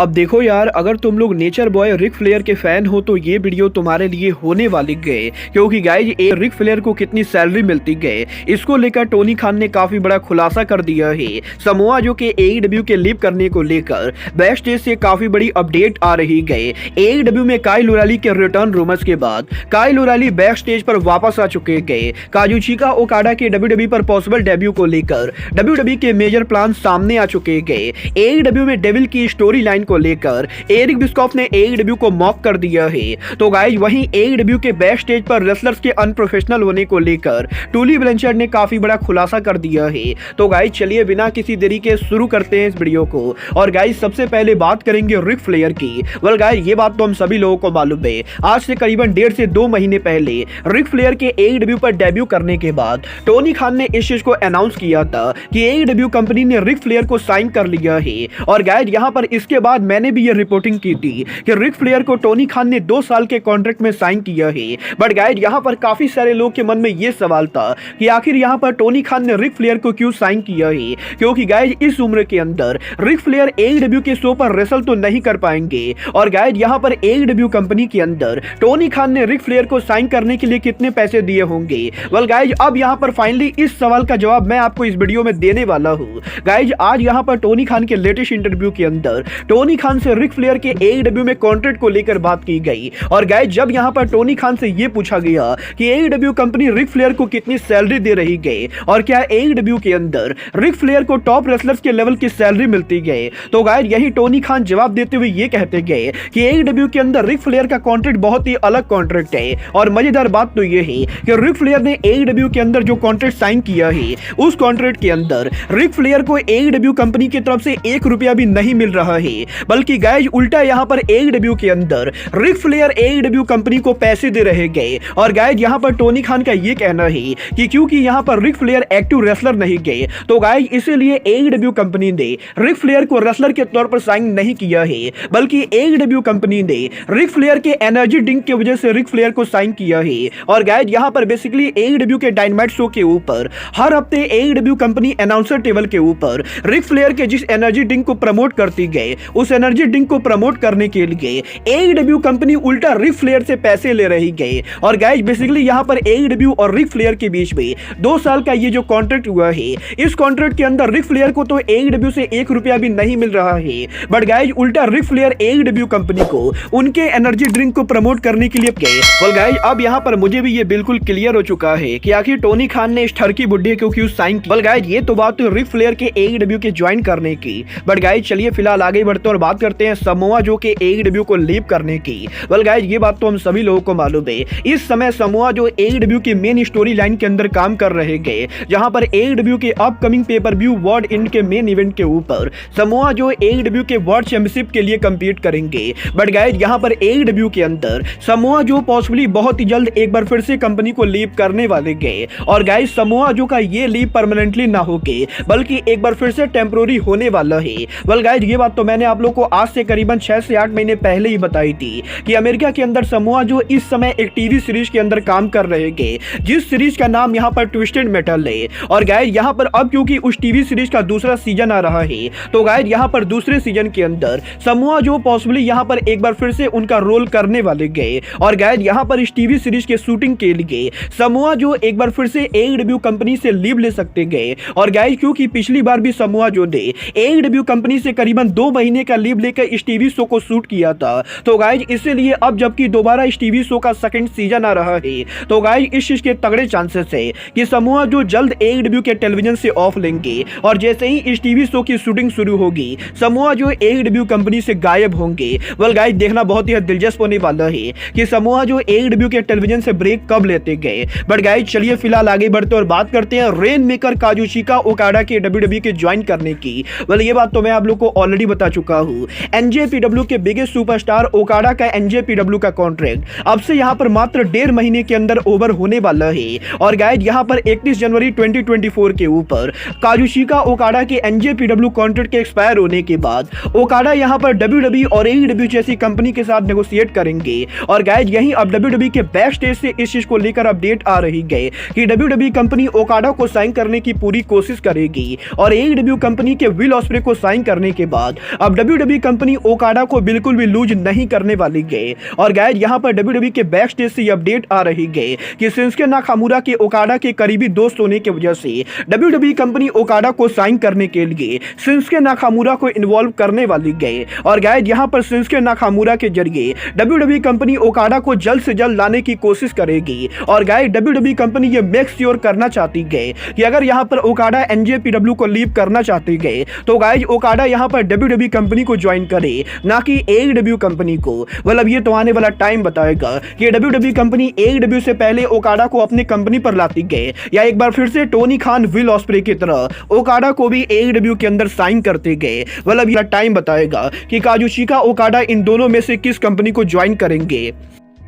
अब देखो यार, अगर तुम लोग नेचर बॉय रिक फ्लेयर के फैन हो तो ये वीडियो तुम्हारे लिए होने वाली गए, क्योंकि गाइज रिक फ्लेयर को कितनी सैलरी मिलती गए इसको लेकर टोनी खान ने काफी बड़ा खुलासा कर दिया है। समोआ जो के एईडब्ल्यू के लीव करने को लेकर बैक स्टेज से काफी बड़ी अपडेट आ रही गए। एईडब्ल्यू में काइल ओराइली के रिटर्न रूमर्स के बाद काइल ओराइली बैक स्टेज पर वापस आ चुके गए। काजुचिका ओकाडा के डब्ल्यूडब्ल्यूई पर पॉसिबल डेब्यू को लेकर डब्ल्यूडब्ल्यूई के मेजर प्लान सामने आ चुके गए। एईडब्ल्यू में डेविल की स्टोरी लाइन को लेकर एरिक बिस्कॉफ ने एईडब्ल्यू को मॉक कर दिया है। तो गाइज वहीं एईडब्ल्यू के बैक स्टेज पर रेसलर्स के अनप्रोफेशनल होने को लेकर टूली ब्लैंचर्ड ने काफी बड़ा खुलासा कर दिया है। तो गाइज चलिए बिना किसी देरी के शुरू करते हैं इस वीडियो को। और गाइज सबसे पहले बात करेंगे रिक फ्लेयर की। वेल गाइज ये बात तो हम सभी लोगों को मालूम है, आज से करीबन 1.5 से 2 महीने पहले रिक फ्लेयर के एईडब्ल्यू पर डेब्यू करने के बाद टोनी खान ने इस चीज को अनाउंस किया था कि एईडब्ल्यू कंपनी ने रिक फ्लेयर को साइन कर लिया है। और गाइज यहाँ पर इसके बाद मैंने भी ये रिपोर्टिंग की थी कि रिक फ्लेयर को टोनी खान ने 2 साल के कॉन्ट्रैक्ट में साइन किया है। बट गाइज यहाँ पर काफी सारे लोग के मन में ये सवाल था कि आखिर यहाँ पर टोनी खान ने रिक फ्लेयर को क्यों साइन किया है, क्योंकि गाइज इस उम्र के अंदर रिक फ्लेयर एईडब्ल्यू के शो पर रेसल तो नहीं कर पाएंगे। और गाइज यहाँ पर एईडब्ल्यू कंपनी के अंदर टोनी खान ने रिक फ्लेयर को साइन करने के लिए कितने पैसे दिए होंगे। वेल गाइज अब यहाँ पर फाइनली इस सवाल का जवाब मैं आपको इस वीडियो में देने वाला हूँ। गाइज आज यहाँ पर टोनी खान के लेटेस्ट इंटरव्यू के अंदर टोनी खान से रिक फ्लेयर के एईडब्ल्यू में कॉन्ट्रैक्ट को लेकर बात की गई। और गाइज जब यहाँ पर टोनी खान से ये पूछा गया कि एईडब्ल्यू कंपनी रिक फ्लेयर को कितनी सैलरी दे रही गई और क्या एईडब्ल्यू के अंदर रिक फ्लेयर को टॉप रेसलर्स के लेवल की सैलरी मिलती गई, तो गाइज यही टोनी खान जवाब देते हुए ये कहते गए कि एईडब्ल्यू के अंदर रिक फ्लेयर का कॉन्ट्रैक्ट बहुत ही अलग कॉन्ट्रैक्ट है। और मजेदार बात तो ये है कि रिक फ्लेयर ने एईडब्ल्यू के अंदर जो कॉन्ट्रैक्ट साइन किया है उस कॉन्ट्रैक्ट के अंदर रिक फ्लेयर को एईडब्ल्यू कंपनी की तरफ से 1 रुपया भी नहीं मिल रहा है, बल्कि गाइज उल्टा यहाँ पर एईडब्ल्यू के अंदर रिक फ्लेयर एईडब्ल्यू कंपनी को पैसे दे रहे गए। और गाइज यहाँ पर टोनी खान का ये कहना है कि क्योंकि यहाँ पर रिक फ्लेयर एक्टिव रेसलर नहीं गए तो गाइज इसीलिए एईडब्ल्यू कंपनी ने रिक फ्लेयर को रेसलर के तौर पर साइन नहीं किया है, बल्कि एईडब्ल्यू कंपनी ने रिक फ्लेयर के एनर्जी ड्रिंक की वजह से रिक फ्लेयर को साइन किया है। और गाइज यहाँ पर बेसिकली एईडब्ल्यू के डायनामाइट शो के ऊपर हर हफ्ते एईडब्ल्यू कंपनी अनाउंसर टेबल के ऊपर रिक फ्लेयर के जिस एनर्जी ड्रिंक को प्रमोट करती गई उस एनर्जी ड्रिंक को प्रमोट करने के लिए एईडब्ल्यू कंपनी उल्टा रिक फ्लेयर से पैसे ले रही गई। और गाइज बेसिकली यहाँ पर एईडब्ल्यू और रिक फ्लेयर के बीच में 2 साल का ये जो कॉन्ट्रैक्ट हुआ है, इस कॉन्ट्रैक्ट के अंदर रिक फ्लेयर को तो एईडब्ल्यू से 1 रुपया भी नहीं मिल रहा है, बट गाइज उल्टा रिक फ्लेयर एईडब्ल्यू कंपनी को उनके एनर्जी ड्रिंक को प्रमोट करने के लिए गए। वेल गाइज अब यहाँ पर मुझे भी ये बिल्कुल क्लियर हो चुका है कि आखिर टोनी खान ने इस ठरकी बुड्ढे को क्यों साइन किया। वेल गाइज ये तो बात तो रिक फ्लेयर के एईडब्ल्यू के ज्वाइन करने की, बट गाइज चलिए फिलहाल आगे बढ़ते और बात करते हैं समोआ जो के एईडब्ल्यू को लीव करने की। वेल गाइज ये बात तो हम सभी लोगों को मालूम है, इस समय समोआ जो एईडब्ल्यू की मेन स्टोरी लाइन के अंदर काम कर रहे गए, जहां पर एईडब्ल्यू के upcoming pay per view worlds end के मेन इवेंट के ऊपर समोआ जो एईडब्ल्यू के वर्ल्ड चैंपियनशिप के लिए कंपीट करेंगे। बट गाइज यहां पर एईडब्ल्यू के अंदर समोआ जो पॉसिबली बहुत ही जल्द एक बार फिर से कंपनी को लीव करने वाले गए। और गाइज समोआ जो का ये लीव परमानेंटली ना होके बल्कि एक बार फिर से टेम्पोररी होने वाला है। वेल गाइज ये बात तो मैंने आप लोग को आज से करीबन 6 से 8 महीने पहले ही बताई थी कि अमेरिका के अंदर समोआ जो इस समय एक टीवी सीरीज के अंदर काम कर रहे हैं, जिस सीरीज का नाम यहाँ पर ट्विस्टेड मेटल है। और गाइज यहाँ पर अब क्योंकि उस टीवी सीरीज का दूसरा सीजन आ रहा है, तो गाइज यहाँ पर दूसरे सीजन के अंदर समोआ जो पॉसिबली यहाँ पर एक बार फिर से उनका रोल करने वाले गए। और गाइज यहाँ पर इस टीवी सीरीज के शूटिंग के लिए समोआ जो एक बार फिर से एईडब्ल्यू कंपनी से लीव ले सकते गए। और गाइज क्योंकि पिछली बार भी समोआ जो ने एईडब्ल्यू कंपनी से करीबन 2 महीने का लीव लेकर इस टीवी शो को शूट किया था, तो गाइज इसीलिए अब जबकि दोबारा इस टीवी शो का सेकंड सीजन आ रहा है, तो गाइज इस चीज के तगड़े चांसेस है कि समोआ जो जल्द एईडब्ल्यू के टेलीविजन से ऑफ लेंगे। और जैसे ही इस टीवी शो की शूटिंग शुरू होगी समोआ जो एईडब्ल्यू कंपनी से गायब होंगे। वेल गाइज देखना बहुत ही दिलचस्प होने वाला है कि समोआ जो एईडब्ल्यू के टेलीविजन से ब्रेक कब लेते गए। बट गाइज चलिए फिलहाल आगे बढ़ते और बात करते हैं रेन मेकर काजुचिका ओकाडा के डब्ल्यूडब्ल्यूई के ज्वाइन करने की। वेल ये बात तो मैं आप लोग को ऑलरेडी बता चुका हूँ, एनजेपीडब्ल्यू के बिगेस्ट सुपरस्टार ओकाडा का एनजेपीडब्ल्यू का कॉन्ट्रैक्ट अब से यहाँ पर मात्र 1.5 महीने के अंदर ओवर होने वाला है। और गाइज यहाँ पर 31 जनवरी 2024 के ऊपर काजुचिका ओकाडा के एनजेपीडब्ल्यू कॉन्ट्रैक्ट के एक्सपायर होने के बाद ओकाडा यहाँ पर डब्ल्यूडब्ल्यूई और एईडब्ल्यू जैसी कंपनी के साथ नेगोशिएट करेंगे। और गाइज यही अब डब्ल्यूडब्ल्यूई के बैक स्टेज से इस चीज को लेकर अपडेट आ रही है कि डब्ल्यूडब्ल्यूई कंपनी ओकाडा को साइन करने की पूरी कोशिश करेगी। और एईडब्ल्यू कंपनी के विल ऑस्प्रे को साइन करने के बाद अब WWE कंपनी ओकाडा को बिल्कुल भी लूज नहीं करने वाली गए। और गाइज यहाँ पर WWE के बैक स्टेज से अपडेट आ रही गए कि शिंसुके नाकामुरा के ओकाडा के करीबी दोस्त होने की वजह से WWE कंपनी ओकाडा को साइन करने के लिए शिंसुके नाकामुरा को इन्वॉल्व करने वाली गए। और गाइज यहाँ पर शिंसुके नाकामुरा के जरिए WWE कंपनी ओकाडा को जल्द से जल्द लाने की कोशिश करेगी। और गाइज WWE कंपनी ये मेक श्योर करना चाहती गए कि अगर यहाँ पर ओकाडा NJPW को लीव करना चाहते गए तो गाइज ओकाडा यहाँ पर WWE कंपनी को ज्वाइन करे, ना कि AEW कंपनी को। मतलब ये तो आने वाला टाइम बताएगा कि WWE कंपनी AEW से पहले ओकाडा को अपनी कंपनी पर लाती गए या एक बार फिर से टोनी खान विल ऑस्प्रे की तरह ओकाडा को भी AEW के अंदर साइन करते गए। मतलब ये टाइम बताएगा कि काजुचिका ओकाडा इन दोनों में से किस कंपनी को ज्वाइन करेंगे।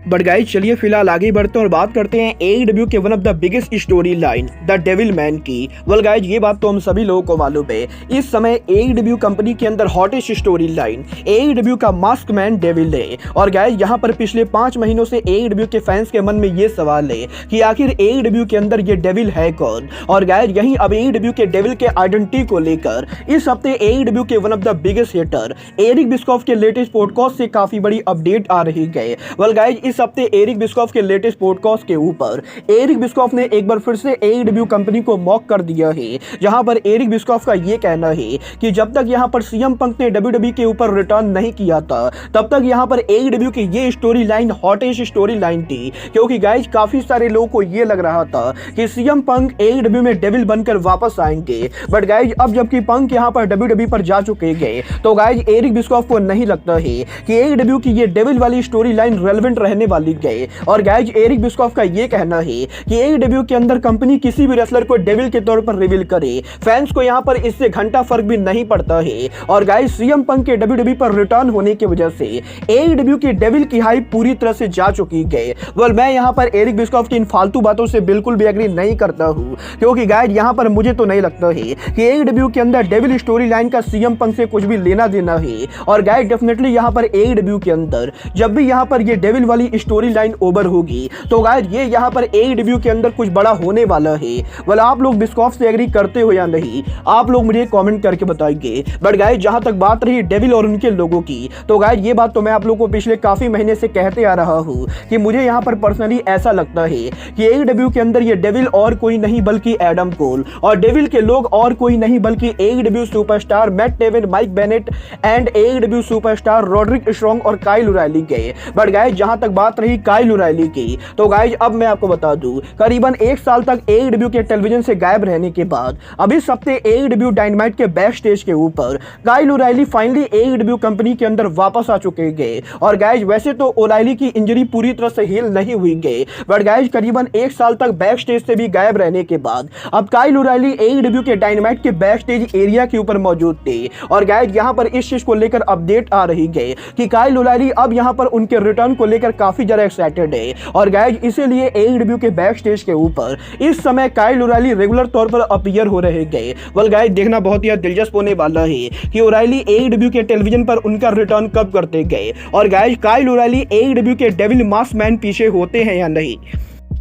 बट गाइस चलिए फिलहाल आगे बढ़ते हैं और बात करते हैं AEW के one of the biggest story line the devil man की। वेल गाइस ये बात तो हम सभी लोगों को मालूम है, इस समय AEW कंपनी के अंदर हॉटेस्ट स्टोरी लाइन AEW का मास्क मैन डेविल है। और गाइस यहाँ पर पिछले 5 महीनों से AEW के फैंस के मन में ये सवाल है कि आखिर AEW के अंदर ये डेविल है कौन। और गाइस यही अब AEW के डेविल के आइडेंटिटी को लेकर इस हफ्ते AEW के one of the biggest hitter Eric Bischoff के लेटेस्ट पॉडकास्ट से काफी बड़ी अपडेट आ रही है। वेल गाइस इस हफ्ते एरिक बिस्कॉफ के लेटेस्ट पॉडकास्ट के ऊपर एरिक बिस्कॉफ ने एक बार फिर से AEW कंपनी को मॉक कर दिया है, जहां पर एरिक बिस्कॉफ का ये कहना है कि जब तक यहां पर CM पंक ने WWE के ऊपर रिटर्न नहीं किया था तब तक यहां पर AEW की ये story line hottest story line थी। क्योंकि गाइज काफी सारे लोगों को ये लग रहा था कि CM पंक AEW में डेविल बनकर वापस आएंगे। बट गाइज अब जबकि पंक यहां पर WWE पर जा चुके गए तो गाइज एरिक बिस्कॉफ को नहीं लगता है कि AEW की ये डेविल वाली स्टोरी लाइन रेलेवेंट रहने वाली गए। और गाइज एरिक बिस्कॉफ का ये कहना है कि AEW के अंदर कंपनी किसी भी रेसलर को डेविल के तौर पर रिवील करे, फैंस को यहां पर इससे घंटा फर्क भी नहीं पड़ता है। और गाइज CM पंक के WWE पर रिटर्न होने की वजह से AEW की डेविल की हाइप पूरी तरह से जा चुकी है। वेल मैं यहां पर एरिक बिस्कॉफ की इन फालतू बातों से बिल्कुल भी एग्री नहीं करता हूं, क्योंकि गाइज यहां पर मुझे तो नहीं लगता है कि AEW के अंदर डेविल स्टोरी लाइन का CM पंक से कुछ भी लेना देना है। और गाइज डेफिनेटली यहां पर AEW के अंदर जब भी यहां पर ये डेविल वाली स्टोरी लाइन ओवर होगी तो गाइस ये यहाँ पर AEW के अंदर कुछ बड़ा होने वाला है। वेल आप लोग बिस्कॉफ से एग्री करते हो या नहीं, आप लोग मुझे कमेंट करके बताइए। बट गाइस जहां तक बात रही डेविल और उनके लोगों की, तो गाइस ये बात तो मैं आप लोगों को पिछले काफी महीने से कहते आ रहा हूं कि मुझे यहाँ पर पर्सनली ऐसा लगता है कि AEW के अंदर ये डेविल और कोई नहीं बल्कि एडम कोल, और डेविल के लोग और कोई नहीं बल्कि AEW superstar Matt Taven, Mike Bennett and AEW superstar Roderick Strong और काइल ओराइली गए। बट गाइस जहां तक बात रही काइल ओराइली की, तो गाइज अब मैं आपको बता दूं करीबन 1 साल तक AEW के टेलीविजन से गायब रहने के बाद अब इस हफ्ते AEW डायनामाइट के बैक स्टेज के ऊपर Kyle O'Reilly finally AEW company के अंदर वापस आ चुके गए। और गाइज वैसे तो ओराइली की इंजरी पूरी तरह से हील नहीं हुई गई, बट गाइज करीबन 1 साल तक बैक स्टेज से भी गायब रहने के बाद अब काइल ओराइली AEW के डायनामाइट के बैक स्टेज एरिया के ऊपर मौजूद थे। और गाइज यहाँ पर इस चीज को लेकर अपडेट आ रही है कि काइल ओराइली अब यहाँ पर उनके रिटर्न को लेकर काफी ज्यादा एक्साइटेड है। और गाइज इसीलिए AEW के बैक स्टेज के ऊपर इस समय काइल ओराइली रेगुलर तौर पर अपीयर हो रहे गए। वेल गाइज देखना बहुत ही दिलचस्प होने वाला है कि ओराइली AEW के टेलीविजन पर उनका रिटर्न कब करते गए, और गाइज काइल ओराइली AEW के डेविल मास्क मैन पीछे होते हैं या नहीं।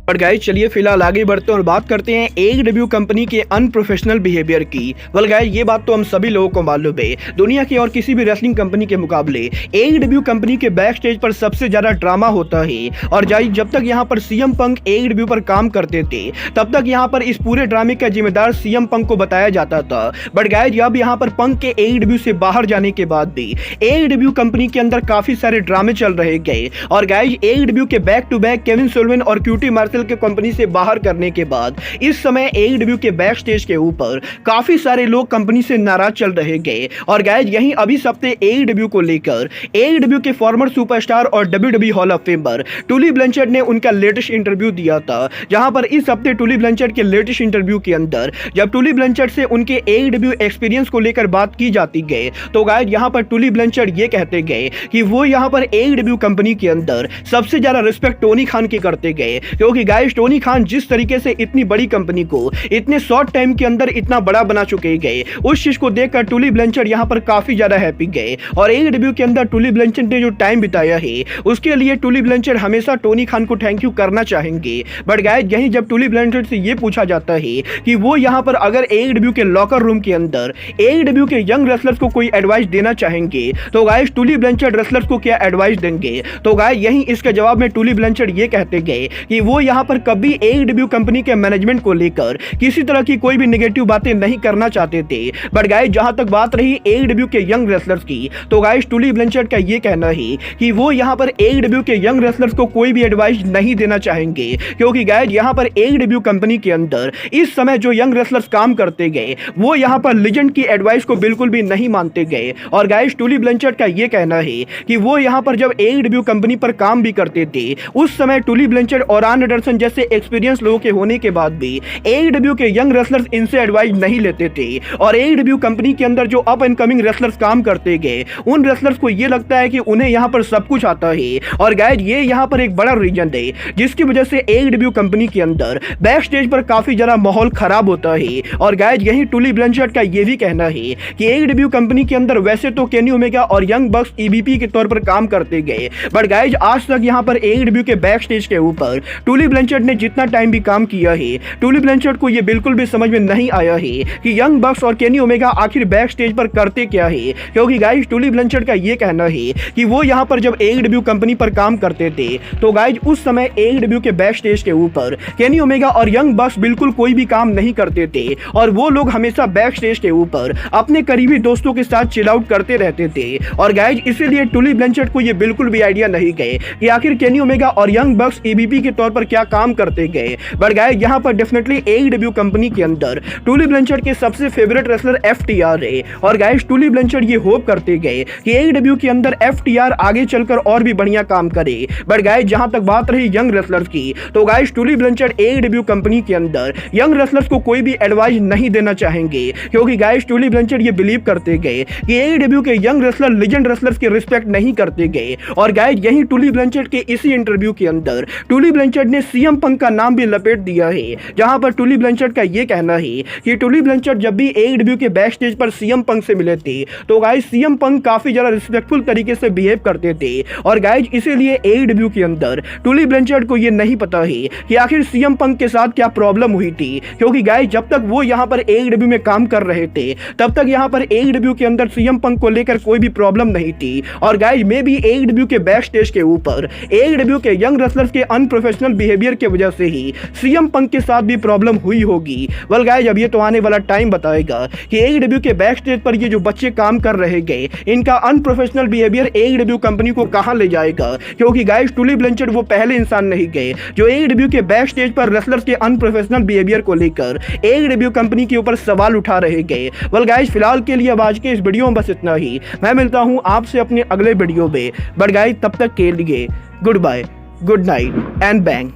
बट गाइस चलिए फिलहाल आगे बढ़ते हैं और बात करते हैं AEW कंपनी के अनप्रोफेशनल बिहेवियर की। वेल गाइस ये बात तो हम सभी लोगों को मालूम है, दुनिया की और किसी भी रेसलिंग कंपनी के मुकाबले AEW कंपनी के बैक स्टेज पर सबसे ज्यादा ड्रामा होता है। और जब तक यहाँ पर CM पंक AEW पर काम करते थे तब तक यहाँ पर इस पूरे ड्रामे का जिम्मेदार CM पंक को बताया जाता था। बट गाइस अब यहाँ पर पंक के AEW से बाहर जाने के बाद भी AEW कंपनी के अंदर काफी सारे ड्रामे चल रहे गए। और गाइस AEW के बैक टू बैक केविन सोलवेन और QT मार्शल के कंपनी से बाहर करने के बाद इस समय AEW के बैक स्टेज के ऊपर काफी सारे लोग कंपनी से नाराज चल रहे गए। और गाइस यहीं अभी हफ्ते AEW को लेकर AEW के फॉर्मर सुपरस्टार और WWE hall of famer टुली Blanchard ने उनका लेटेस्ट इंटरव्यू दिया था, जहां पर इस हफ्ते टुली ब्लैंचर्ड के लेटेस्ट इंटरव्यू के अंदर जब टुली ब्लैंचर्ड से उनके AEW एक्सपीरियंस को लेकर बात की जाती गई तो गाइस यहां पर टुली ब्लैंचर्ड ये कहते गए कि वो यहां पर AEW कंपनी के अंदर सबसे ज्यादा रिस्पेक्ट टोनी खान की करते गए, क्योंकि गाइस टोनी खान जिस तरीके से इतनी बड़ी कंपनी को इतने शॉर्ट टाइम के अंदर इतना बड़ा बना चुके गए, उस चीज को देखकर टुली ब्लैंचर्ड यहाँ पर काफी ज्यादा हैप्पी गए। और AEW के अंदर टुली ब्लैंचर्ड ने जो टाइम बिताया है उसके लिए टुली ब्लैंचर्ड हमेशा टोनी खान को थैंक यू करना चाहेंगे। बट गाइस यहीं जब टुली ब्लैंचर्ड से ये पूछा जाता है कि वो यहाँ पर अगर AEW के लॉकर रूम के अंदर AEW के यंग रेसलर्स को कोई एडवाइस देना चाहेंगे तो गाइस टुली ब्लैंचर्ड रेसलर्स को क्या एडवाइस देंगे? तो गाइस यहीं इसके जवाब में टुली ब्लैंचर्ड ये कहते गए कि वो यहाँ पर कभी AEW कंपनी के मैनेजमेंट को लेकर किसी तरह की कोई भी नेगेटिव बातें नहीं करना चाहते थे। बट गाइस जहां तक बात रही AEW के यंग रेसलर्स की, तो गाइस टुली ब्लैंचर्ड का ये कहना है कि वो यहाँ पर AEW के यंग रेसलर्स को कोई भी एडवाइस नहीं देना चाहेंगे, क्योंकि गाइस यहाँ पर AEW कंपनी के अंदर इस समय जो यंग रेसलर्स काम करते गए वो यहाँ पर लेजेंड की एडवाइस को बिल्कुल भी नहीं मानते गए। और गाइस टुली ब्लैंचर्ड का ये कहना है कि वो यहाँ पर जब AEW कंपनी पर काम भी करते थे उस समय टुली ब्लैंचर्ड और आर्न एंडरसन जैसे एक्सपीरियंस लोगों के होने के बाद भी AEW के यंग रेसलर्स इनसे एडवाइस नहीं लेते थे। और AEW कंपनी के अंदर जो अप एंड कमिंग रेसलर्स काम करते गए उन रेसलर्स को ये लगता है कि उन्हें यहाँ पर सब कुछ आता है। और गाइस ये यहाँ पर एक बड़ा रीजन है जिसकी वजह से AEW कंपनी के अंदर बैक स्टेज पर काफी ज्यादा माहौल खराब होता है। और गाइस यही टुली ब्लैंचर्ड का ये भी कहना है कि AEW कंपनी के अंदर वैसे तो केनी ओमेगा और यंग बक्स EVP के तौर पर काम करते गए, बट गाइस आज तक यहाँ पर AEW के बैक स्टेज के ऊपर टुली ब्लैंचर्ड ने जितना टाइम भी काम किया है टुली ब्लैंचर्ड को ये बिल्कुल भी समझ में नहीं आया है कि यंग बक्स और केनी ओमेगा आखिर बैक स्टेज पर करते क्या है। क्योंकि गाइस टुली ब्लैंचर्ड का ये कहना है कि वो यहाँ पर जब AEW कंपनी पर काम करते थे तो गाइस उस समय AEW के बैक स्टेज के ऊपर केनी ओमेगा और यंग बक्स बिल्कुल कोई भी काम नहीं करते थे और वो लोग हमेशा बैक स्टेज के ऊपर अपने करीबी दोस्तों के साथ चिल आउट करते रहते थे। और गाइस इसीलिए टुली ब्लैंचर्ड को ये बिल्कुल भी आइडिया नहीं गए कि आखिर केनी ओमेगा और यंग बक्स EVP के तौर पर क्या काम करते गए। बट गाइस यहाँ पर डेफिनेटली AEW कंपनी के अंदर टुली ब्लैंचर्ड के सबसे फेवरेट रेसलर FTR है। और गाइस टुली ब्लैंचर्ड ये होप करते गए कि AEW के अंदर FTR आगे चलकर और भी बढ़िया काम करे। बट गाइस जहां तक बात रही यंग रेसलर्स की, तो गाइस टुली ब्लैंचर्ड AEW कंपनी के अंदर यंग रेसलर्स को कोई भी एडवाइस नहीं देना चाहेंगे, क्योंकि गाइस टुली ब्लैंचर्ड ये बिलीव करते गए कि AEW के यंग रेसलर लेजेंड रेसलर्स की रिस्पेक्ट नहीं करते गए। और गाइस यही टुली ब्लैंचर्ड के इसी इंटरव्यू के अंदर टुली ब्लैंचर्ड ने CM पंक का नाम भी लपेट दिया है, जहां पर टुली ब्लैंचर्ड का ये कहना है कि टुली ब्लैंचर्ड जब भी AEW के बैक स्टेज पर CM पंक से मिले थे तो गाइस CM पंक काफी ज्यादा रिस्पेक्टफुल तरीके से बिहेव करते थे। और गाइस इसीलिए AEW के अंदर टुली ब्लैंचर्ड को ये नहीं पता है कि आखिर CM पंक के साथ क्या प्रॉब्लम हुई थी, क्योंकि गाइस जब तक वो यहाँ पर AEW में काम कर रहे थे तब तक यहाँ पर AEW के अंदर CM पंक को लेकर कोई भी प्रॉब्लम नहीं थी। और गाइस मे भी AEW के बैक स्टेज के ऊपर AEW के यंग रेसलर्स के अनप्रोफेशनल बिहेवियर की वजह से ही CM पंक के साथ भी प्रॉब्लम हुई होगी। वेल गाइस अब ये तो आने वाला टाइम बताएगा कि AEW के बैक स्टेज पर ये जो बच्चे काम कर रहे गए इनका अनप्रोफेशनल बिहेवियर AEW कंपनी को कहां ले जाएगा, क्योंकि गाइस टुली ब्लैंचर्ड वो पहले इंसान नहीं गए जो AEW के बैक स्टेज पर रेसलर्स के अनप्रोफेशनल बिहेवियर को लेकर AEW कंपनी के ऊपर सवाल उठा रहे गए। वेल गाइस फिलहाल के लिए अब आज के इस वीडियो में बस इतना ही। मैं मिलता हूं आपसे अपने अगले वीडियो में। बट गाइस तब तक के लिए good bye, good night and bang.